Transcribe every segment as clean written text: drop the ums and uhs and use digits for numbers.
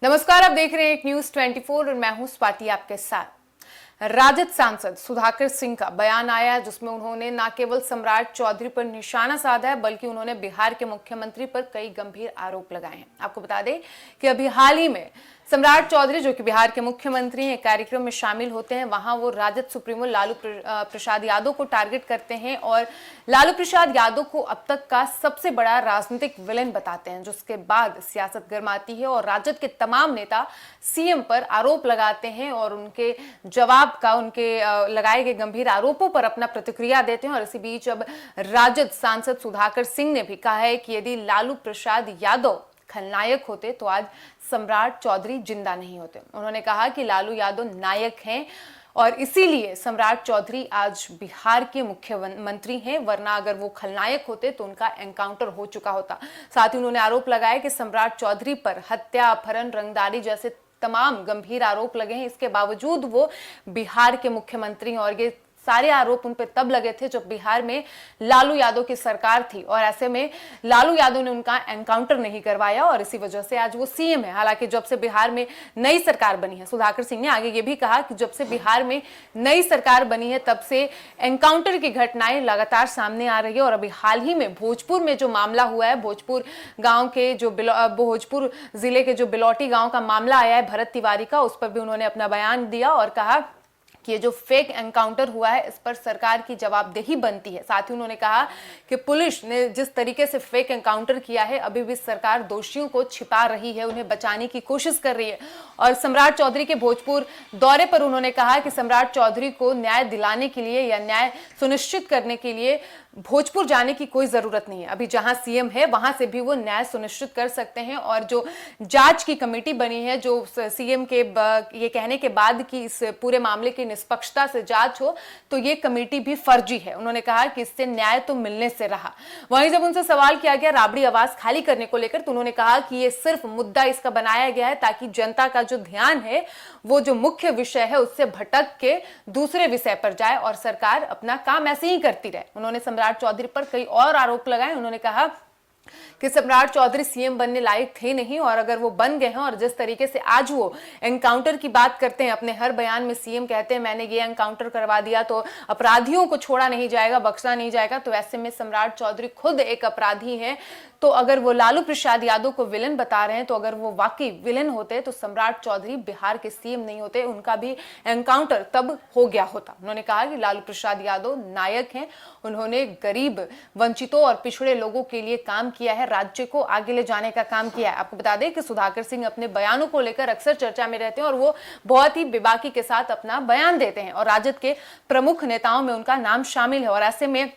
नमस्कार, आप देख रहे हैं एक न्यूज 24 और मैं हूं स्वाति आपके साथ। राजद सांसद सुधाकर सिंह का बयान आया जिसमें उन्होंने न केवल सम्राट चौधरी पर निशाना साधा है बल्कि उन्होंने बिहार के मुख्यमंत्री पर कई गंभीर आरोप लगाए हैं। आपको बता दें कि अभी हाल ही में सम्राट चौधरी जो कि बिहार के मुख्यमंत्री हैं, कार्यक्रम में शामिल होते हैं। वहां वो राजद सुप्रीमो लालू प्रसाद यादव को टारगेट करते हैं और लालू प्रसाद यादव को अब तक का सबसे बड़ा राजनीतिक विलेन बताते हैं, जिसके बाद सियासत गर्माती है और राजद के तमाम नेता सीएम पर आरोप लगाते हैं और उनके जवाब का, उनके लगाए गए गंभीर आरोपों पर अपना प्रतिक्रिया देते हैं। और इसी बीच अब राजद सांसद सुधाकर सिंह ने भी कहा है कि यदि लालू प्रसाद यादव खलनायक होते तो आज सम्राट चौधरी जिंदा नहीं होते। उन्होंने कहा कि लालू यादव नायक हैं और इसीलिए सम्राट चौधरी आज बिहार के मुख्यमंत्री हैं, वरना अगर वो खलनायक होते तो उनका एनकाउंटर हो चुका होता। साथ ही उन्होंने आरोप लगाया कि सम्राट चौधरी पर हत्या, अपहरण, रंगदारी जैसे तमाम गंभीर आरोप लगे हैं। इसके बावजूद वो बिहार के मुख्यमंत्री हैं और ये सारे आरोप उन पर तब लगे थे जब बिहार में लालू यादव की सरकार थी और ऐसे में लालू यादव ने उनका एनकाउंटर नहीं करवाया और इसी वजह से आज वो सीएम है। हालांकि जब से बिहार में नई सरकार बनी है, सुधाकर सिंह ने आगे ये भी कहा कि जब से बिहार में नई सरकार बनी है तब से एनकाउंटर की घटनाएं लगातार सामने आ रही है। और अभी हाल ही में भोजपुर में जो मामला हुआ है, भोजपुर जिले के जो बिलौटी गांव का मामला आया है भरत तिवारी का, उस पर भी उन्होंने अपना बयान दिया और कहा कि ये जो फेक एनकाउंटर हुआ है इस पर सरकार की जवाबदेही बनती है। साथ ही उन्होंने कहा कि पुलिस ने जिस तरीके से फेक एनकाउंटर किया है, अभी भी सरकार दोषियों को छिपा रही है, उन्हें बचाने की कोशिश कर रही है। और सम्राट चौधरी के भोजपुर दौरे पर उन्होंने कहा कि सम्राट चौधरी को न्याय दिलाने के लिए या न्याय सुनिश्चित करने के लिए भोजपुर जाने की कोई जरूरत नहीं है। अभी जहां सीएम है वहां से भी वो न्याय सुनिश्चित कर सकते हैं। और जो जांच की कमेटी बनी है, जो सीएम के ये कहने के बाद कि इस पूरे मामले की निष्पक्षता से जांच हो, तो ये कमेटी भी फर्जी है। उन्होंने कहा कि इससे न्याय तो मिलने से रहा। वहीं जब उनसे सवाल किया गया राबड़ी आवास खाली करने को लेकर, तो उन्होंने कहा कि ये सिर्फ मुद्दा इसका बनाया गया है ताकि जनता का जो ध्यान है वो जो मुख्य विषय है उससे भटक के दूसरे विषय पर जाए और सरकार अपना काम ऐसे ही करती रहे। उन्होंने सम्राट चौधरी पर कई और आरोप लगाए। उन्होंने कहा कि सम्राट चौधरी सीएम बनने लायक थे नहीं और अगर वो बन गए हैं और जिस तरीके से आज वो एनकाउंटर की बात करते हैं, अपने हर बयान में सीएम कहते हैं मैंने ये एनकाउंटर करवा दिया तो अपराधियों को छोड़ा नहीं जाएगा, बख्शा नहीं जाएगा, तो ऐसे में सम्राट चौधरी खुद एक अपराधी हैं। तो अगर वो लालू प्रसाद यादव को विलेन बता रहे हैं, तो अगर वो वाकई विलेन होते तो सम्राट चौधरी बिहार के सीएम नहीं होते, उनका भी एनकाउंटर तब हो गया होता। उन्होंने कहा कि लालू प्रसाद यादव नायक हैं, उन्होंने गरीब, वंचितों और पिछड़े लोगों के लिए काम किया है, राज्य को आगे ले जाने का काम किया है। आपको बता दें कि सुधाकर सिंह अपने बयानों को लेकर अक्सर चर्चा में रहते हैं और वो बहुत ही बेबाकी के साथ अपना बयान देते हैं और राजद के प्रमुख नेताओं में उनका नाम शामिल है। और ऐसे में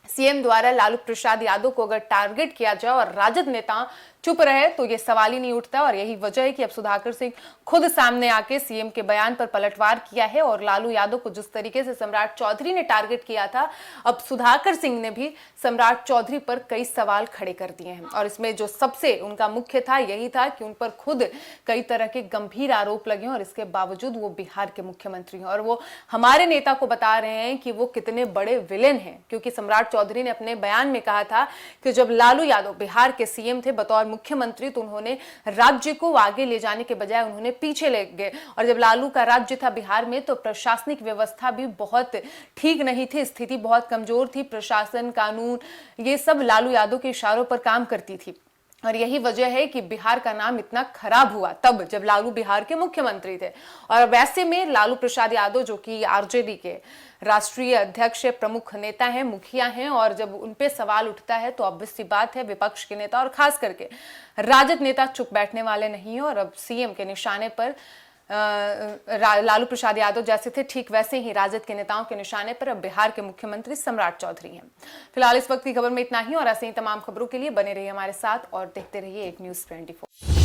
सीएम द्वारा लालू प्रसाद यादव को अगर टारगेट किया जाए और राजद नेता चुप रहे तो ये सवाल ही नहीं उठता। और यही वजह है कि अब सुधाकर सिंह खुद सामने आके सीएम के बयान पर पलटवार किया है और लालू यादव को जिस तरीके से सम्राट चौधरी ने टारगेट किया था, अब सुधाकर सिंह ने भी सम्राट चौधरी पर कई सवाल खड़े कर दिए हैं। और इसमें जो सबसे उनका मुख्य था यही था कि उन पर खुद कई तरह के गंभीर आरोप लगे और इसके बावजूद वो बिहार के मुख्यमंत्री हैं और वो हमारे नेता को बता रहे हैं कि वो कितने बड़े विलेन हैं। क्योंकि सम्राट चौधरी ने अपने बयान में कहा था कि जब लालू यादव बिहार के सीएम थे बतौर मुख्यमंत्री, तो उन्होंने राज्य को आगे ले जाने के बजाय उन्होंने पीछे ले गए। और जब लालू का राज्य था बिहार में तो प्रशासनिक व्यवस्था भी बहुत ठीक नहीं थी, स्थिति बहुत कमजोर थी, प्रशासन, कानून, ये सब लालू यादव के इशारों पर काम करती थी। और यही वजह है कि बिहार का नाम इतना खराब हुआ तब जब लालू बिहार के मुख्यमंत्री थे। और वैसे में लालू प्रसाद यादव जो कि आरजेडी के राष्ट्रीय अध्यक्ष, प्रमुख नेता हैं, मुखिया हैं, और जब उन पे सवाल उठता है तो ऑब्वियस सी बात है विपक्ष के नेता और खास करके राजद नेता चुप बैठने वाले नहीं है। और अब सीएम के निशाने पर लालू प्रसाद यादव जैसे थे ठीक वैसे ही राजद के नेताओं के निशाने पर अब बिहार के मुख्यमंत्री सम्राट चौधरी हैं। फिलहाल इस वक्त की खबर में इतना ही और ऐसे ही तमाम खबरों के लिए बने रहिए हमारे साथ और देखते रहिए एक न्यूज़ 24।